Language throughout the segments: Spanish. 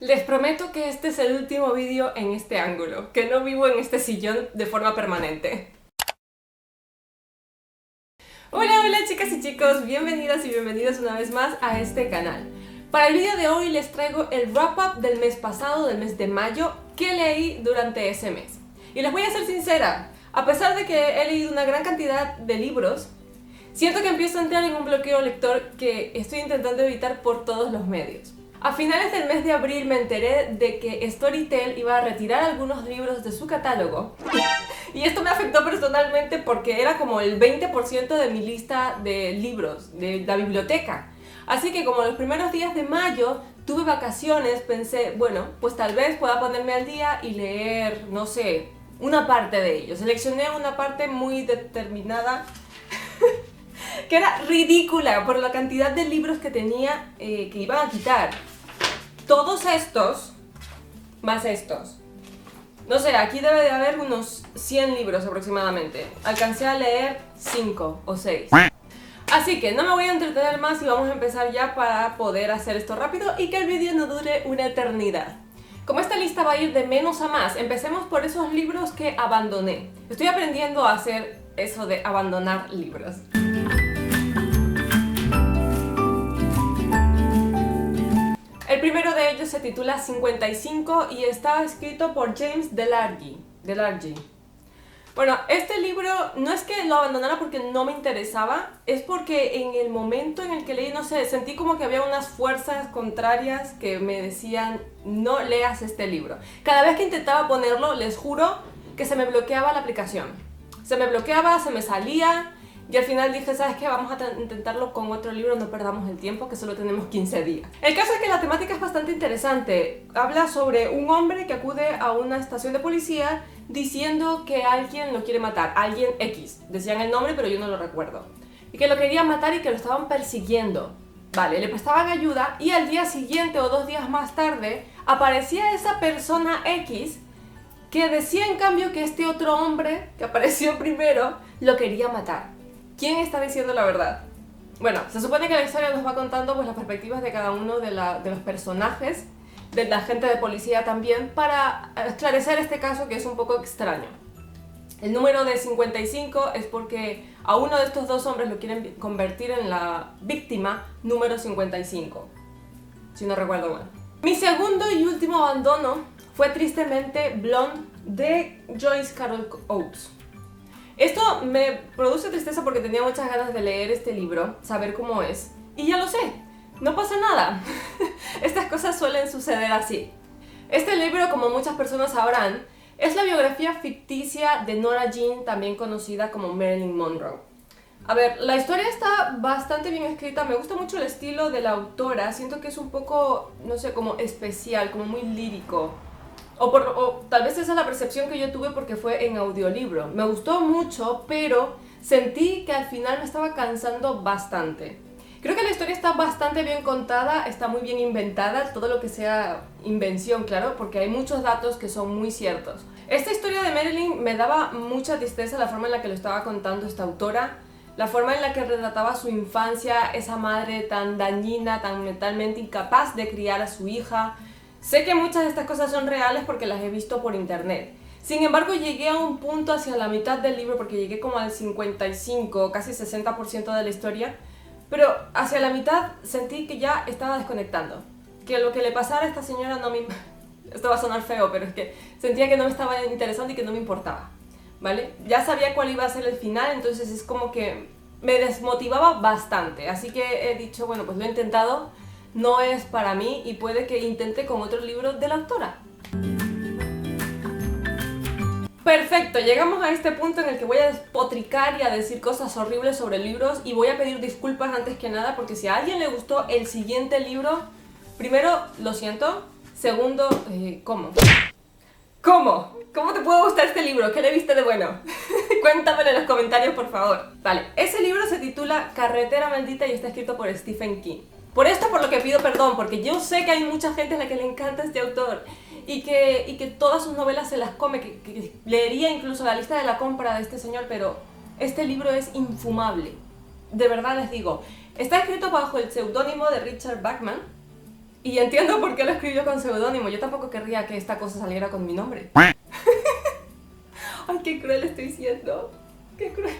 Les prometo que este es el último vídeo en este ángulo, que no vivo en este sillón de forma permanente. Hola chicas y chicos, bienvenidas y bienvenidos una vez más a este canal. Para el vídeo de hoy les traigo el wrap-up del mes pasado, del mes de mayo, que leí durante ese mes. Y les voy a ser sincera, a pesar de que he leído una gran cantidad de libros, siento que empiezo a entrar en un bloqueo lector que estoy intentando evitar por todos los medios. A finales del mes de abril me enteré de que Storytel iba a retirar algunos libros de su catálogo. Y esto me afectó personalmente porque era como el 20% de mi lista de libros, de la biblioteca. Así que como los primeros días de mayo tuve vacaciones, pensé, bueno, pues tal vez pueda ponerme al día y leer, no sé, una parte de ellos. Seleccioné una parte muy determinada que era ridícula por la cantidad de libros que tenía que iban a quitar. Todos estos, más estos. No sé, aquí debe de haber unos 100 libros aproximadamente. Alcancé a leer 5 o 6. Así que no me voy a entretener más y vamos a empezar ya para poder hacer esto rápido y que el vídeo no dure una eternidad. Como esta lista va a ir de menos a más, empecemos por esos libros que abandoné. Estoy aprendiendo a hacer eso de abandonar libros. El primero de ellos se titula 55 y está escrito por James Delargy. Bueno, este libro no es que lo abandonara porque no me interesaba, es porque en el momento en el que leí, no sé, sentí como que había unas fuerzas contrarias que me decían no leas este libro. Cada vez que intentaba ponerlo, les juro que se me bloqueaba la aplicación. Se me bloqueaba, se me salía. Y al final dije, ¿sabes qué? Vamos a intentarlo con otro libro, no perdamos el tiempo, que solo tenemos 15 días. El caso es que la temática es bastante interesante. Habla sobre un hombre que acude a una estación de policía diciendo que alguien lo quiere matar, alguien X. Decían el nombre, pero yo no lo recuerdo. Y que lo querían matar y que lo estaban persiguiendo. Vale, le prestaban ayuda y al día siguiente o 2 días más tarde aparecía esa persona X que decía en cambio que este otro hombre que apareció primero lo quería matar. ¿Quién está diciendo la verdad? Bueno, se supone que la historia nos va contando pues, las perspectivas de cada uno de los personajes, de la gente de policía también, para esclarecer este caso que es un poco extraño. El número de 55 es porque a uno de estos dos hombres lo quieren convertir en la víctima número 55, si no recuerdo mal. Mi segundo y último abandono fue tristemente Blonde de Joyce Carol Oates. Esto me produce tristeza porque tenía muchas ganas de leer este libro, saber cómo es, y ya lo sé, no pasa nada. Estas cosas suelen suceder así. Este libro, como muchas personas sabrán, es la biografía ficticia de Nora Jean, también conocida como Marilyn Monroe. A ver, la historia está bastante bien escrita, me gusta mucho el estilo de la autora, siento que es un poco, no sé, como especial, como muy lírico. O tal vez esa es la percepción que yo tuve porque fue en audiolibro. Me gustó mucho, pero sentí que al final me estaba cansando bastante. Creo que la historia está bastante bien contada, está muy bien inventada, todo lo que sea invención, claro, porque hay muchos datos que son muy ciertos. Esta historia de Marilyn me daba mucha tristeza la forma en la que lo estaba contando esta autora, la forma en la que retrataba su infancia, esa madre tan dañina, tan mentalmente incapaz de criar a su hija. Sé que muchas de estas cosas son reales porque las he visto por internet. Sin embargo, llegué a un punto hacia la mitad del libro, porque llegué como al 55, casi 60% de la historia, pero hacia la mitad sentí que ya estaba desconectando. Que lo que le pasara a esta señora no me... Esto va a sonar feo, pero es que sentía que no me estaba interesando y que no me importaba, ¿vale? Ya sabía cuál iba a ser el final, entonces es como que me desmotivaba bastante. Así que he dicho, bueno, pues lo he intentado. No es para mí y puede que intente con otro libro de la autora. Perfecto, llegamos a este punto en el que voy a despotricar y a decir cosas horribles sobre libros y voy a pedir disculpas antes que nada porque si a alguien le gustó el siguiente libro, primero, lo siento, segundo, ¿cómo? ¿Cómo? ¿Cómo te puede gustar este libro? ¿Qué le viste de bueno? Cuéntamelo en los comentarios, por favor. Vale, ese libro se titula Carretera Maldita y está escrito por Stephen King. Por esto por lo que pido perdón, porque yo sé que hay mucha gente a la que le encanta este autor y que todas sus novelas se las come, que leería incluso la lista de la compra de este señor, pero este libro es infumable. De verdad les digo, está escrito bajo el seudónimo de Richard Bachman Y entiendo por qué lo escribió con seudónimo. Yo tampoco querría que esta cosa saliera con mi nombre. Ay, qué cruel estoy siendo. Qué cruel.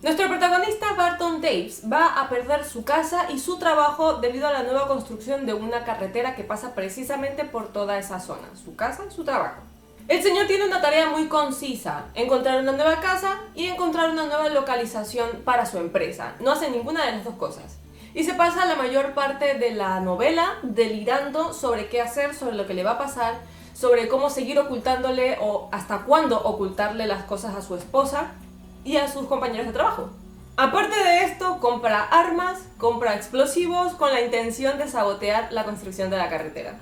Nuestro protagonista, Barton Davis, va a perder su casa y su trabajo debido a la nueva construcción de una carretera que pasa precisamente por toda esa zona. Su casa y su trabajo. El señor tiene una tarea muy concisa: encontrar una nueva casa y encontrar una nueva localización para su empresa. No hace ninguna de las dos cosas. Y se pasa la mayor parte de la novela delirando sobre qué hacer, sobre lo que le va a pasar, sobre cómo seguir ocultándole o hasta cuándo ocultarle las cosas a su esposa y a sus compañeros de trabajo. Aparte de esto, compra armas, compra explosivos con la intención de sabotear la construcción de la carretera.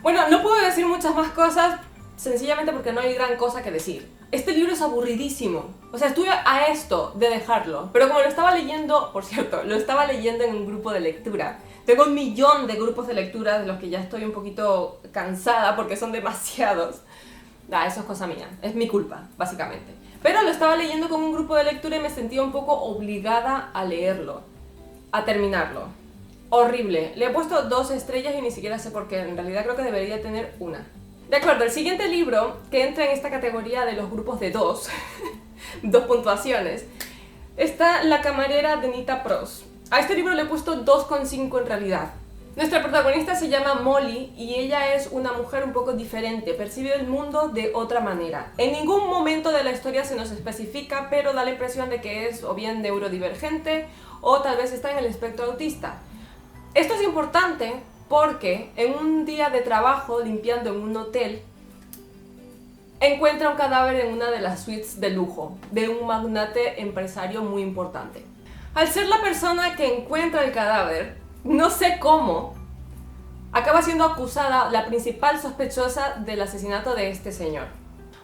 Bueno, no puedo decir muchas más cosas, sencillamente porque no hay gran cosa que decir. Este libro es aburridísimo. O sea, estuve a esto de dejarlo, pero como lo estaba leyendo, por cierto, lo estaba leyendo en un grupo de lectura. Tengo 1.000.000 de grupos de lectura de los que ya estoy un poquito cansada porque son demasiados. Eso es cosa mía, es mi culpa, básicamente. Pero lo estaba leyendo con un grupo de lectura y me sentía un poco obligada a leerlo, a terminarlo. Horrible. Le he puesto 2 estrellas y ni siquiera sé por qué. En realidad creo que debería tener 1. De acuerdo, el siguiente libro, que entra en esta categoría de los grupos de 2, 2 puntuaciones, está La camarera de Nita Pros. A este libro le he puesto 2,5 en realidad. Nuestra protagonista se llama Molly y ella es una mujer un poco diferente, percibe el mundo de otra manera. En ningún momento de la historia se nos especifica, pero da la impresión de que es o bien neurodivergente o tal vez está en el espectro autista. Esto es importante porque en un día de trabajo limpiando en un hotel, encuentra un cadáver en una de las suites de lujo de un magnate empresario muy importante. Al ser la persona que encuentra el cadáver, no sé cómo, acaba siendo acusada la principal sospechosa del asesinato de este señor.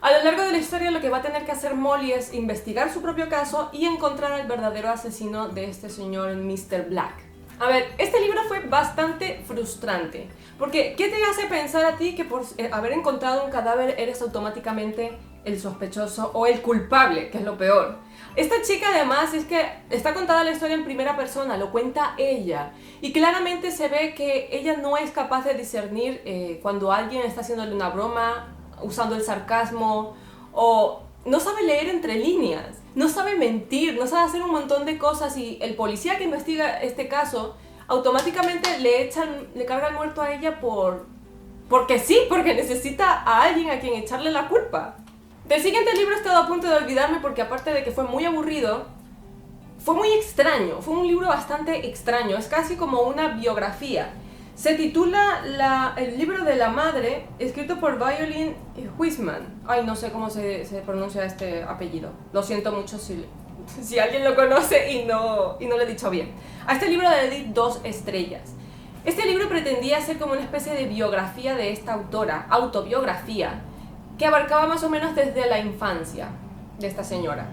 A lo largo de la historia lo que va a tener que hacer Molly es investigar su propio caso y encontrar al verdadero asesino de este señor, Mr. Black. A ver, este libro fue bastante frustrante, porque ¿qué te hace pensar a ti que por haber encontrado un cadáver eres automáticamente el sospechoso o el culpable, que es lo peor? Esta chica además es que está contada la historia en primera persona, lo cuenta ella, y claramente se ve que ella no es capaz de discernir cuando alguien está haciéndole una broma, usando el sarcasmo, o no sabe leer entre líneas, no sabe mentir, no sabe hacer un montón de cosas, y el policía que investiga este caso automáticamente le carga el muerto a ella porque sí, porque necesita a alguien a quien echarle la culpa. Del siguiente libro he estado a punto de olvidarme porque aparte de que fue muy aburrido, fue muy extraño, fue un libro bastante extraño, es casi como una biografía. Se titula El libro de la madre, escrito por Violin Huisman. Ay, no sé cómo se pronuncia este apellido, lo siento mucho si alguien lo conoce y no lo he dicho bien. A este libro le di 2 estrellas. Este libro pretendía ser como una especie de biografía de esta autora, autobiografía, que abarcaba más o menos desde la infancia de esta señora.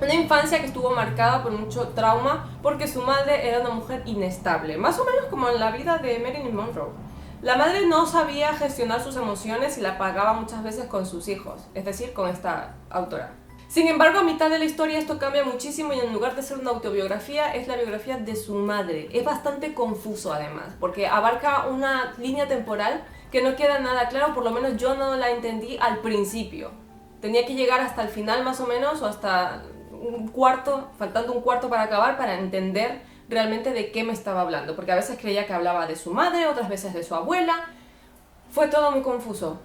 Una infancia que estuvo marcada por mucho trauma porque su madre era una mujer inestable, más o menos como en la vida de Marilyn Monroe. La madre no sabía gestionar sus emociones y la pagaba muchas veces con sus hijos, es decir, con esta autora. Sin embargo, a mitad de la historia esto cambia muchísimo y en lugar de ser una autobiografía, es la biografía de su madre. Es bastante confuso además, porque abarca una línea temporal que no queda nada claro, por lo menos yo no la entendí al principio. Tenía que llegar hasta el final más o menos, o hasta faltando un cuarto para acabar, para entender realmente de qué me estaba hablando, porque a veces creía que hablaba de su madre, otras veces de su abuela. Fue todo muy confuso.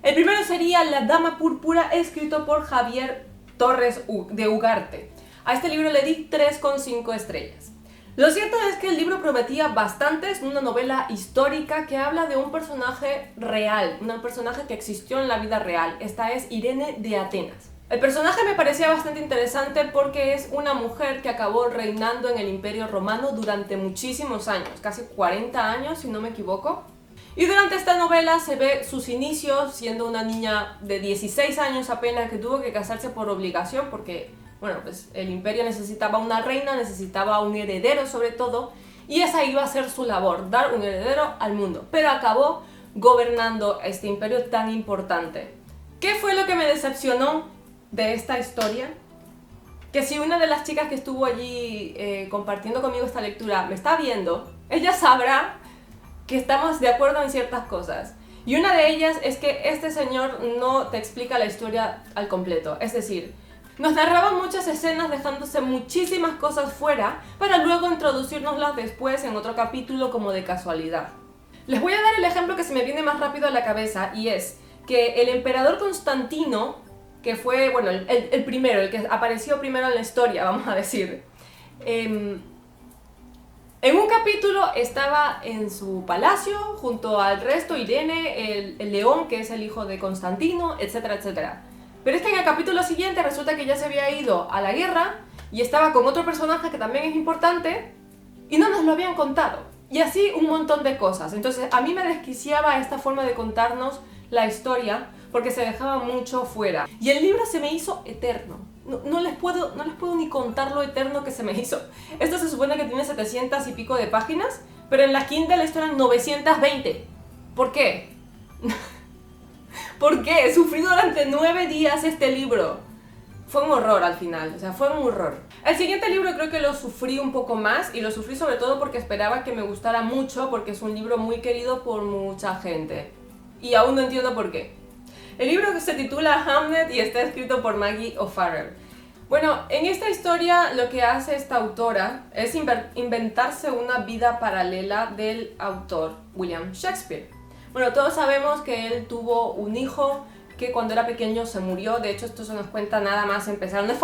El primero sería La Dama Púrpura, escrito por Javier Torres de Ugarte. A este libro le di 3,5 estrellas. Lo cierto es que el libro prometía bastante, es una novela histórica que habla de un personaje real, un personaje que existió en la vida real. Esta es Irene de Atenas. El personaje me parecía bastante interesante porque es una mujer que acabó reinando en el Imperio Romano durante muchísimos años, casi 40 años si no me equivoco. Y durante esta novela se ve sus inicios siendo una niña de 16 años apenas que tuvo que casarse por obligación porque, bueno, pues el imperio necesitaba una reina, necesitaba un heredero sobre todo, y esa iba a ser su labor, dar un heredero al mundo. Pero acabó gobernando este imperio tan importante. ¿Qué fue lo que me decepcionó de esta historia? Que si una de las chicas que estuvo allí compartiendo conmigo esta lectura me está viendo, ella sabrá que estamos de acuerdo en ciertas cosas. Y una de ellas es que este señor no te explica la historia al completo. Es decir, nos narraba muchas escenas dejándose muchísimas cosas fuera para luego introducirnoslas después en otro capítulo como de casualidad. Les voy a dar el ejemplo que se me viene más rápido a la cabeza y es que el emperador Constantino, que fue, bueno, el primero, el que apareció primero en la historia, vamos a decir, en un capítulo estaba en su palacio junto al resto, Irene, el león que es el hijo de Constantino, etcétera, etcétera. Pero es que en el capítulo siguiente resulta que ya se había ido a la guerra y estaba con otro personaje que también es importante y no nos lo habían contado. Y así un montón de cosas. Entonces a mí me desquiciaba esta forma de contarnos la historia porque se dejaba mucho fuera. Y el libro se me hizo eterno. No les puedo ni contar lo eterno que se me hizo. Esto se supone que tiene 700 y pico de páginas, pero en la Kindle esto eran 920. ¿Por qué? ¿Por qué? Sufrí durante 9 días este libro. Fue un horror al final, o sea, fue un horror. El siguiente libro creo que lo sufrí un poco más, y lo sufrí sobre todo porque esperaba que me gustara mucho, porque es un libro muy querido por mucha gente. Y aún no entiendo por qué. El libro se titula Hamlet y está escrito por Maggie O'Farrell. Bueno, en esta historia lo que hace esta autora es inventarse una vida paralela del autor William Shakespeare. Bueno, todos sabemos que él tuvo un hijo que cuando era pequeño se murió. De hecho, esto se nos cuenta nada más empezar. No es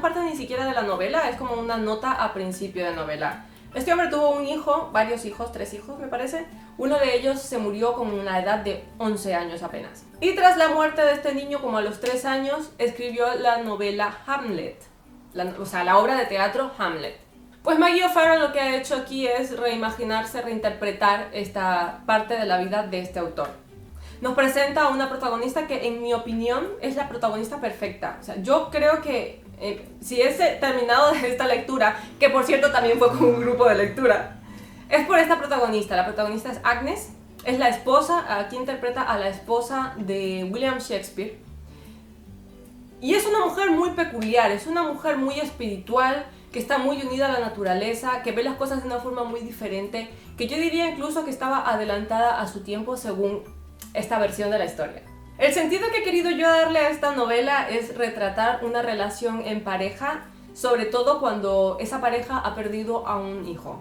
parte ni siquiera de la novela, es como una nota a principio de novela. Este hombre tuvo un hijo, varios hijos, 3 hijos me parece. Uno de ellos se murió con la edad de 11 años apenas. Y tras la muerte de este niño, como a los 3 años, escribió la novela Hamlet. O sea, la obra de teatro Hamlet. Pues Maggie O'Farrell lo que ha hecho aquí es reimaginarse, reinterpretar esta parte de la vida de este autor. Nos presenta a una protagonista que, en mi opinión, es la protagonista perfecta. O sea, yo creo que si es terminado de esta lectura, que por cierto también fue con un grupo de lectura, es por esta protagonista. La protagonista es Agnes, es la esposa, aquí interpreta a la esposa de William Shakespeare. Y es una mujer muy peculiar, es una mujer muy espiritual, que está muy unida a la naturaleza, que ve las cosas de una forma muy diferente, que yo diría incluso que estaba adelantada a su tiempo según esta versión de la historia. El sentido que he querido yo darle a esta novela es retratar una relación en pareja, sobre todo cuando esa pareja ha perdido a un hijo.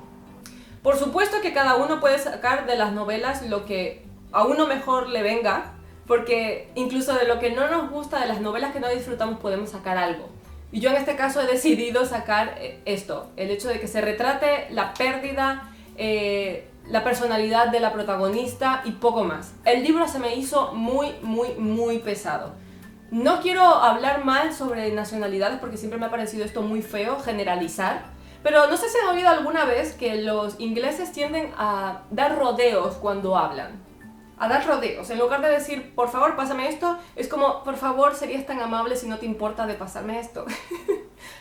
Por supuesto que cada uno puede sacar de las novelas lo que a uno mejor le venga, porque incluso de lo que no nos gusta, de las novelas que no disfrutamos, podemos sacar algo. Y yo en este caso he decidido sacar esto, el hecho de que se retrate la pérdida, la personalidad de la protagonista y poco más. El libro se me hizo muy pesado. No quiero hablar mal sobre nacionalidades porque siempre me ha parecido esto muy feo, generalizar, pero no sé si han oído alguna vez que los ingleses tienden a dar rodeos cuando hablan. A dar rodeos. En lugar de decir, por favor, pásame esto, es como, por favor, serías tan amable si no te importa de pasarme esto.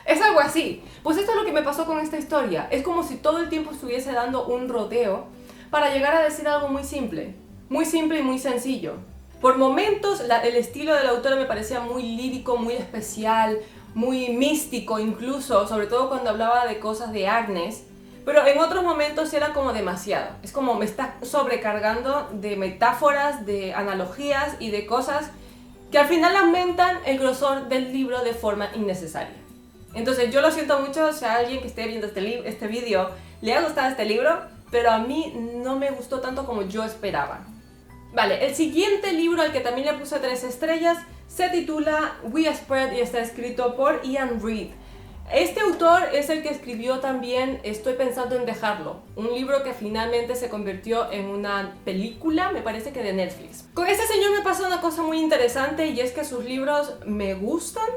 Es algo así. Pues esto es lo que me pasó con esta historia. Es como si todo el tiempo estuviese dando un rodeo para llegar a decir algo muy simple y muy sencillo. Por momentos el estilo de la autora me parecía muy lírico, muy especial, muy místico incluso, sobre todo cuando hablaba de cosas de Agnes, pero en otros momentos era como demasiado. Es como me está sobrecargando de metáforas, de analogías y de cosas que al final aumentan el grosor del libro de forma innecesaria. Entonces yo lo siento mucho si a alguien que esté viendo este vídeo le ha gustado este libro, pero a mí no me gustó tanto como yo esperaba. Vale, el siguiente libro al que también le puse 3 estrellas se titula We Spread y está escrito por Ian Reid. Este autor es el que escribió también Estoy pensando en dejarlo, un libro que finalmente se convirtió en una película, me parece que de Netflix. Con este señor me pasa una cosa muy interesante y es que sus libros me gustan,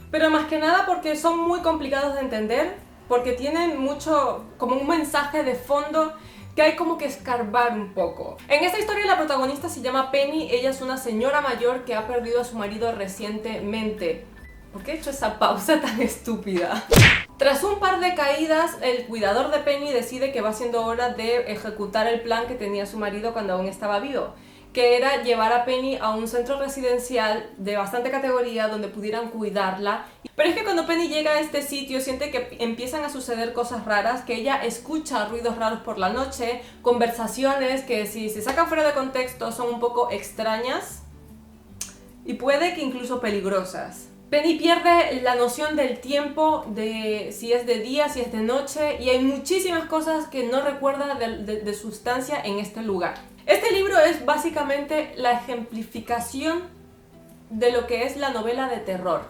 pero más que nada porque son muy complicados de entender, porque tienen mucho, como un mensaje de fondo que hay como que escarbar un poco. En esta historia la protagonista se llama Penny, ella es una señora mayor que ha perdido a su marido recientemente. ¿Por qué he hecho esa pausa tan estúpida? Tras un par de caídas, el cuidador de Penny decide que va siendo hora de ejecutar el plan que tenía su marido cuando aún estaba vivo, que era llevar a Penny a un centro residencial de bastante categoría donde pudieran cuidarla. Pero es que cuando Penny llega a este sitio siente que empiezan a suceder cosas raras, que ella escucha ruidos raros por la noche, conversaciones que si se sacan fuera de contexto son un poco extrañas y puede que incluso peligrosas. Penny pierde la noción del tiempo, de si es de día, si es de noche, y hay muchísimas cosas que no recuerda de su estancia en este lugar. Este libro es básicamente la ejemplificación de lo que es la novela de terror.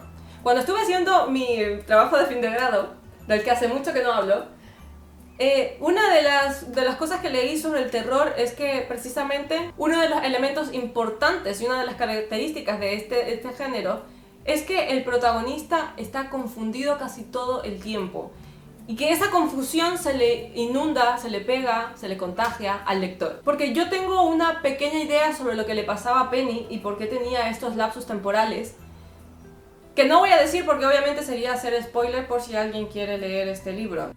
Cuando estuve haciendo mi trabajo de fin de grado, del que hace mucho que no hablo, una de las cosas que leí sobre el terror es que precisamente uno de los elementos importantes y una de las características de este género es que el protagonista está confundido casi todo el tiempo y que esa confusión se le inunda, se le pega, se le contagia al lector. Porque yo tengo una pequeña idea sobre lo que le pasaba a Penny y por qué tenía estos lapsus temporales, que no voy a decir porque obviamente sería hacer spoiler por si alguien quiere leer este libro.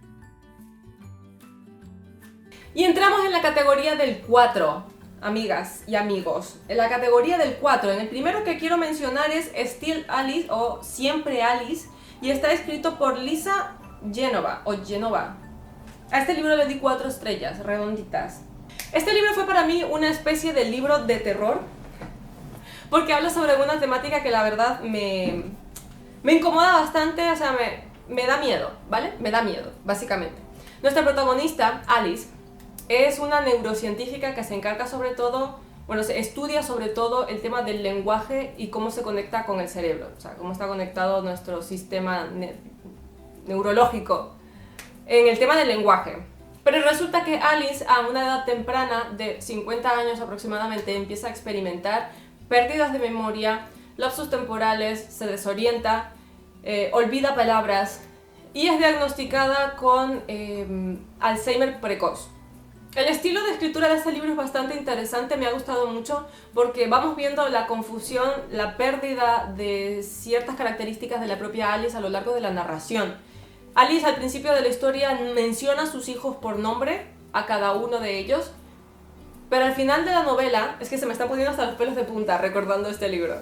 Y entramos en la categoría del 4, amigas y amigos. En la categoría del 4, en el primero que quiero mencionar es Still Alice o Siempre Alice, y está escrito por Lisa Genova o Genova. A este libro le di 4 estrellas, redonditas. Este libro fue para mí una especie de libro de terror, porque habla sobre una temática que la verdad me incomoda bastante, o sea, me da miedo, ¿vale? Me da miedo, básicamente. Nuestra protagonista, Alice, es una neurocientífica que se encarga sobre todo, bueno, se estudia sobre todo el tema del lenguaje y cómo se conecta con el cerebro, o sea, cómo está conectado nuestro sistema neurológico en el tema del lenguaje. Pero resulta que Alice, a una edad temprana de 50 años aproximadamente, empieza a experimentar pérdidas de memoria, lapsus temporales, se desorienta, olvida palabras y es diagnosticada con Alzheimer precoz. El estilo de escritura de este libro es bastante interesante, me ha gustado mucho porque vamos viendo la confusión, la pérdida de ciertas características de la propia Alice a lo largo de la narración. Alice al principio de la historia menciona a sus hijos por nombre, a cada uno de ellos, pero al final de la novela, es que se me están poniendo hasta los pelos de punta recordando este libro.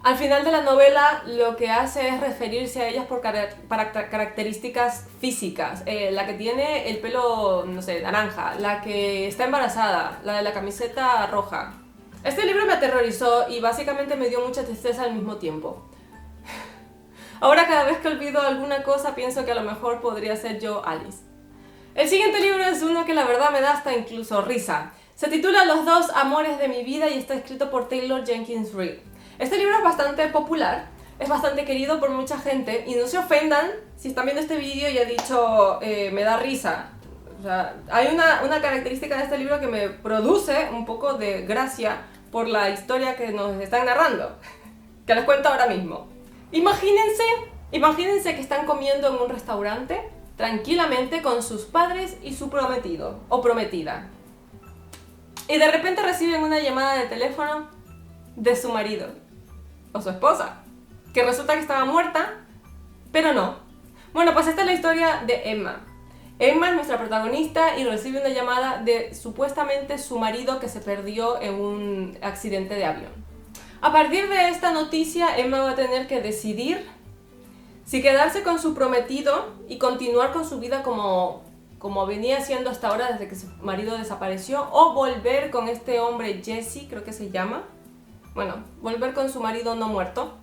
Al final de la novela lo que hace es referirse a ellas por características físicas. La que tiene el pelo, no sé, naranja, la que está embarazada, la de la camiseta roja. Este libro me aterrorizó y básicamente me dio mucha tristeza al mismo tiempo. Ahora cada vez que olvido alguna cosa pienso que a lo mejor podría ser yo Alice. El siguiente libro es uno que la verdad me da hasta incluso risa. Se titula Los dos amores de mi vida y está escrito por Taylor Jenkins Reid. Este libro es bastante popular, es bastante querido por mucha gente y no se ofendan si están viendo este vídeo y he dicho me da risa. O sea, hay una característica de este libro que me produce un poco de gracia por la historia que nos están narrando, que les cuento ahora mismo. Imagínense que están comiendo en un restaurante tranquilamente con sus padres y su prometido o prometida. Y de repente reciben una llamada de teléfono de su marido o su esposa, que resulta que estaba muerta, pero no. Bueno, pues esta es la historia de Emma. Emma es nuestra protagonista y recibe una llamada de supuestamente su marido que se perdió en un accidente de avión. A partir de esta noticia, Emma va a tener que decidir si quedarse con su prometido y continuar con su vida como venía haciendo hasta ahora desde que su marido desapareció, o volver con este hombre Jesse, creo que se llama. Bueno, volver con su marido no muerto,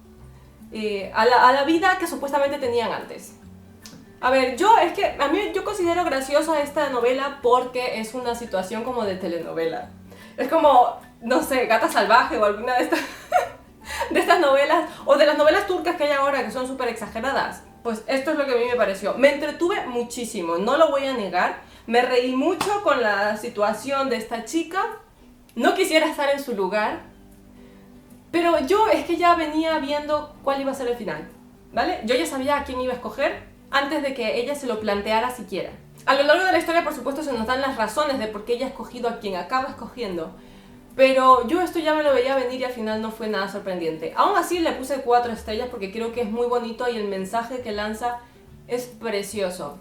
a la vida que supuestamente tenían antes. A ver, yo considero graciosa esta novela porque es una situación como de telenovela. Es como, no sé, Gata Salvaje o alguna de estas, de estas novelas, o de las novelas turcas que hay ahora que son súper exageradas. Pues esto es lo que a mí me pareció. Me entretuve muchísimo, no lo voy a negar. Me reí mucho con la situación de esta chica. No quisiera estar en su lugar. Pero yo es que ya venía viendo cuál iba a ser el final, ¿vale? Yo ya sabía a quién iba a escoger antes de que ella se lo planteara siquiera. A lo largo de la historia, por supuesto, se nos dan las razones de por qué ella ha escogido a quien acaba escogiendo. Pero yo esto ya me lo veía venir y al final no fue nada sorprendente. Aún así le puse 4 estrellas porque creo que es muy bonito y el mensaje que lanza es precioso.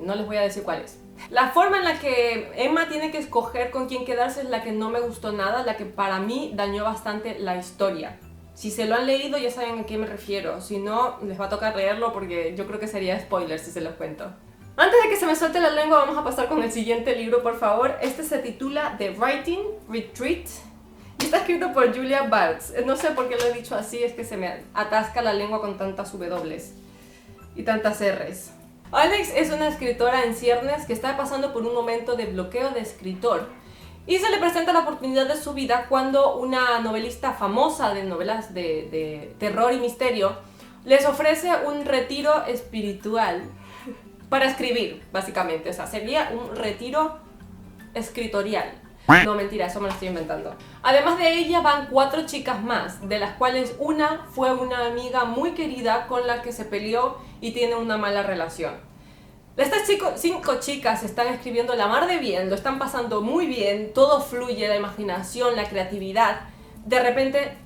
No les voy a decir cuál es. La forma en la que Emma tiene que escoger con quién quedarse es la que no me gustó nada, la que para mí dañó bastante la historia. Si se lo han leído ya saben a qué me refiero, si no les va a tocar leerlo porque yo creo que sería spoiler si se los cuento. Antes de que se me suelte la lengua vamos a pasar con el siguiente libro, por favor. Este se titula The Writing Retreat y está escrito por Julia Bartz. No sé por qué lo he dicho así, es que se me atasca la lengua con tantas W y tantas R's. Alex es una escritora en ciernes que está pasando por un momento de bloqueo de escritor y se le presenta la oportunidad de su vida cuando una novelista famosa de novelas de terror y misterio les ofrece un retiro espiritual para escribir, básicamente. O sea, sería un retiro escritorial. No, mentira, eso me lo estoy inventando. Además de ella van 4 chicas más, de las cuales una fue una amiga muy querida con la que se peleó y tiene una mala relación. Estas 5 chicas están escribiendo la mar de bien, lo están pasando muy bien, todo fluye, la imaginación, la creatividad. De repente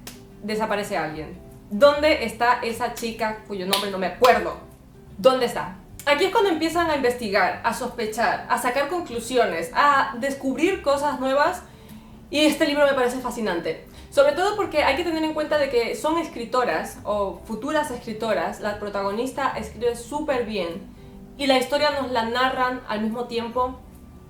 desaparece alguien. ¿Dónde está esa chica cuyo nombre no me acuerdo? ¿Dónde está? Aquí es cuando empiezan a investigar, a sospechar, a sacar conclusiones, a descubrir cosas nuevas y este libro me parece fascinante. Sobre todo porque hay que tener en cuenta de que son escritoras o futuras escritoras, la protagonista escribe súper bien y la historia nos la narran al mismo tiempo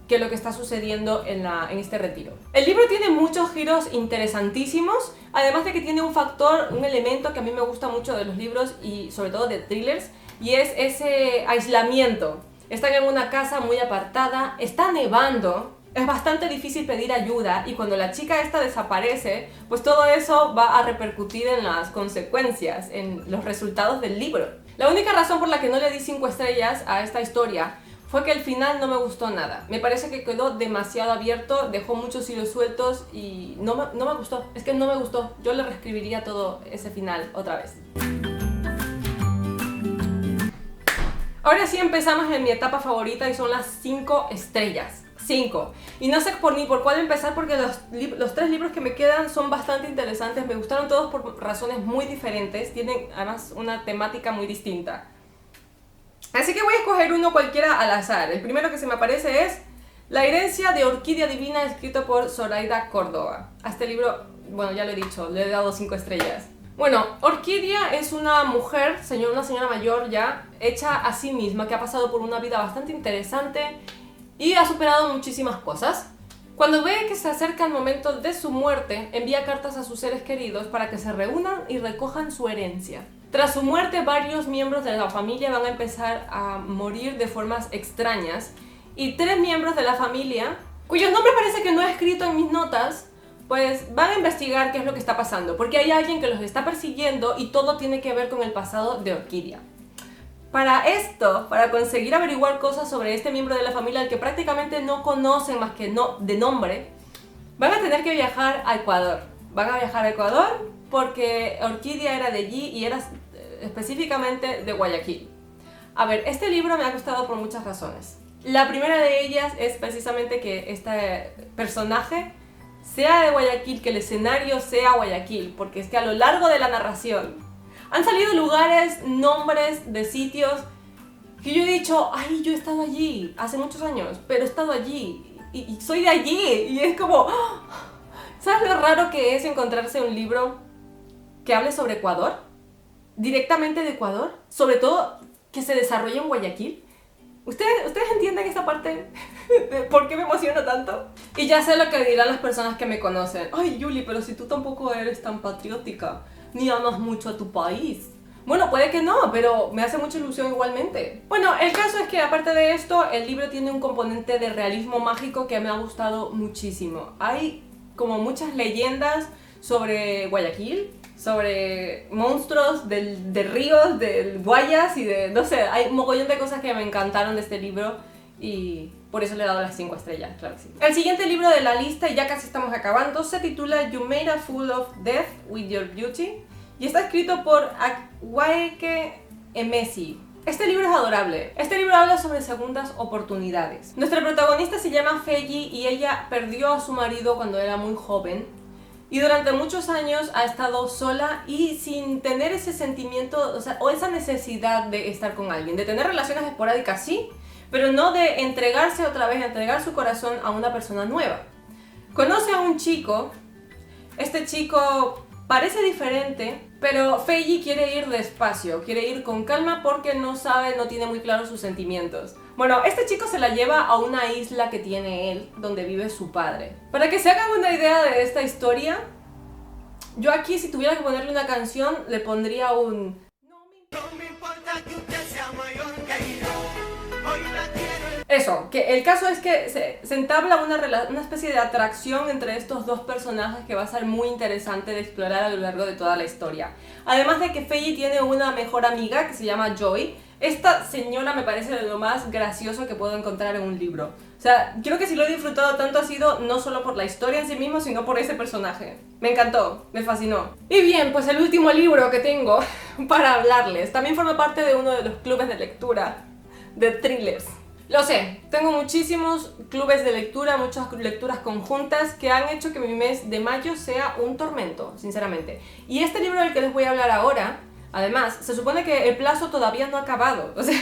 que lo que está sucediendo en este retiro. El libro tiene muchos giros interesantísimos, además de que tiene un factor, un elemento que a mí me gusta mucho de los libros y sobre todo de thrillers, y es ese aislamiento. Están en una casa muy apartada, está nevando, es bastante difícil pedir ayuda y cuando la chica esta desaparece, pues todo eso va a repercutir en las consecuencias, en los resultados del libro. La única razón por la que no le di 5 estrellas a esta historia fue que el final no me gustó nada. Me parece que quedó demasiado abierto, dejó muchos hilos sueltos y no me gustó. Es que no me gustó. Yo le reescribiría todo ese final otra vez. Ahora sí empezamos en mi etapa favorita y son las 5 estrellas. 5. Y no sé ni por cuál empezar porque los 3 libros que me quedan son bastante interesantes. Me gustaron todos por razones muy diferentes. Tienen además una temática muy distinta. Así que voy a escoger uno cualquiera al azar. El primero que se me aparece es La herencia de Orquídea Divina, escrito por Zoraida Córdoba. A este libro, bueno, ya lo he dicho, le he dado 5 estrellas. Bueno, Orquídea es una mujer, una señora mayor ya, hecha a sí misma, que ha pasado por una vida bastante interesante y ha superado muchísimas cosas. Cuando ve que se acerca el momento de su muerte, envía cartas a sus seres queridos para que se reúnan y recojan su herencia. Tras su muerte, varios miembros de la familia van a empezar a morir de formas extrañas y 3 miembros de la familia, cuyos nombres parece que no he escrito en mis notas, pues van a investigar qué es lo que está pasando, porque hay alguien que los está persiguiendo y todo tiene que ver con el pasado de Orquídea. Para esto, para conseguir averiguar cosas sobre este miembro de la familia al que prácticamente no conocen más que de nombre, van a tener que viajar a Ecuador. Van a viajar a Ecuador porque Orquídea era de allí y era específicamente de Guayaquil. A ver, este libro me ha gustado por muchas razones. La primera de ellas es precisamente que este personaje sea de Guayaquil, que el escenario sea Guayaquil, porque es que a lo largo de la narración han salido lugares, nombres de sitios que yo he dicho, ay, yo he estado allí hace muchos años, pero he estado allí y soy de allí y es como, ¿sabes lo raro que es encontrarse un libro que hable sobre Ecuador? Directamente de Ecuador, sobre todo que se desarrolla en Guayaquil. ¿Ustedes entienden esta parte? ¿Por qué me emociono tanto? Y ya sé lo que dirán las personas que me conocen. Ay, Yuli, pero si tú tampoco eres tan patriótica, ni amas mucho a tu país. Bueno, puede que no, pero me hace mucha ilusión igualmente. Bueno, el caso es que aparte de esto, el libro tiene un componente de realismo mágico que me ha gustado muchísimo. Hay como muchas leyendas sobre Guayaquil, sobre monstruos de ríos, del Guayas y de, no sé, hay un mogollón de cosas que me encantaron de este libro y por eso le he dado las 5 estrellas, claro que sí. El siguiente libro de la lista, y ya casi estamos acabando, se titula You Made a Fool of Death with Your Beauty y está escrito por Akwaeke Emesi. Este libro es adorable. Este libro habla sobre segundas oportunidades. Nuestra protagonista se llama Feyi y ella perdió a su marido cuando era muy joven. Y durante muchos años ha estado sola y sin tener ese sentimiento, o esa necesidad de estar con alguien, de tener relaciones esporádicas sí, pero no de entregarse otra vez, entregar su corazón a una persona nueva. Conoce a un chico, este chico parece diferente, pero Feiji quiere ir despacio, quiere ir con calma porque no sabe, no tiene muy claros sus sentimientos. Bueno, este chico se la lleva a una isla que tiene él, donde vive su padre. Para que se hagan una idea de esta historia, yo aquí si tuviera que ponerle una canción, le pondría un... No me importa que usted sea mayor que yo, hoy la quiero. Eso, que el caso es que se entabla una especie de atracción entre estos dos personajes que va a ser muy interesante de explorar a lo largo de toda la historia. Además de que Feiji tiene una mejor amiga que se llama Joy. Esta señora me parece de lo más gracioso que puedo encontrar en un libro. O sea, creo que si lo he disfrutado tanto ha sido no solo por la historia en sí mismo, sino por ese personaje. Me encantó, me fascinó. Y bien, pues el último libro que tengo para hablarles también forma parte de uno de los clubes de lectura de thrillers. Lo sé, tengo muchísimos clubes de lectura, muchas lecturas conjuntas que han hecho que mi mes de mayo sea un tormento, sinceramente. Y este libro del que les voy a hablar ahora, además, se supone que el plazo todavía no ha acabado. O sea,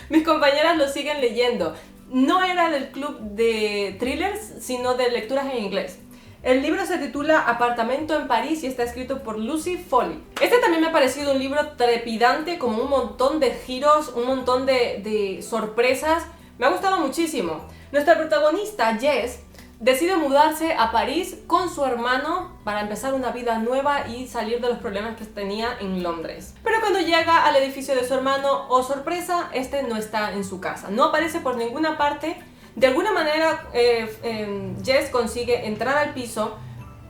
mis compañeras lo siguen leyendo. No era del club de thrillers, sino de lecturas en inglés. El libro se titula Apartamento en París y está escrito por Lucy Foley. Este también me ha parecido un libro trepidante, como un montón de giros, un montón de sorpresas. Me ha gustado muchísimo. Nuestra protagonista, Jess, decide mudarse a París con su hermano para empezar una vida nueva y salir de los problemas que tenía en Londres. Pero cuando llega al edificio de su hermano, oh sorpresa, este no está en su casa. No aparece por ninguna parte. De alguna manera Jess consigue entrar al piso,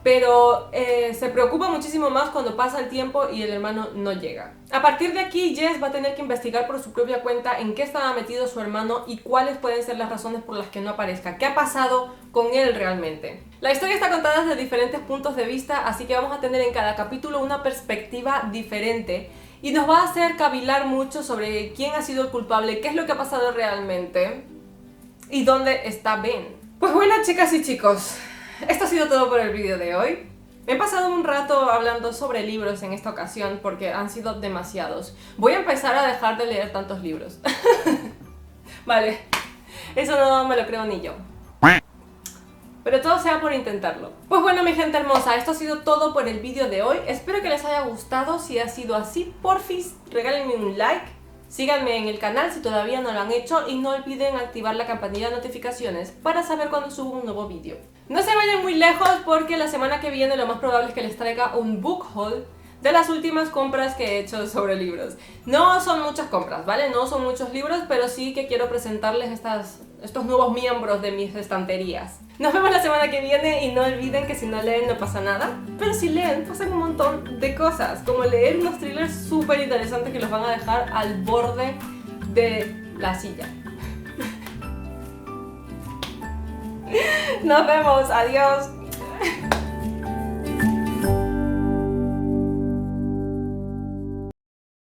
pero se preocupa muchísimo más cuando pasa el tiempo y el hermano no llega. A partir de aquí, Jess va a tener que investigar por su propia cuenta en qué estaba metido su hermano y cuáles pueden ser las razones por las que no aparezca. ¿Qué ha pasado con él realmente? La historia está contada desde diferentes puntos de vista, así que vamos a tener en cada capítulo una perspectiva diferente y nos va a hacer cavilar mucho sobre quién ha sido el culpable, qué es lo que ha pasado realmente y dónde está Ben. Pues bueno, chicas y chicos, esto ha sido todo por el vídeo de hoy. Me he pasado un rato hablando sobre libros en esta ocasión porque han sido demasiados. Voy a empezar a dejar de leer tantos libros. Vale, eso no me lo creo ni yo. Pero todo sea por intentarlo. Pues bueno, mi gente hermosa, esto ha sido todo por el vídeo de hoy. Espero que les haya gustado. Si ha sido así, porfis, regálenme un like. Síganme en el canal si todavía no lo han hecho y no olviden activar la campanilla de notificaciones para saber cuando subo un nuevo vídeo. No se vayan muy lejos porque la semana que viene lo más probable es que les traiga un book haul de las últimas compras que he hecho sobre libros. No son muchas compras, ¿vale? No son muchos libros, pero sí que quiero presentarles estos nuevos miembros de mis estanterías. Nos vemos la semana que viene y no olviden que si no leen no pasa nada, pero si leen pasan un montón de cosas, como leer unos thrillers súper interesantes que los van a dejar al borde de la silla. Nos vemos, adiós.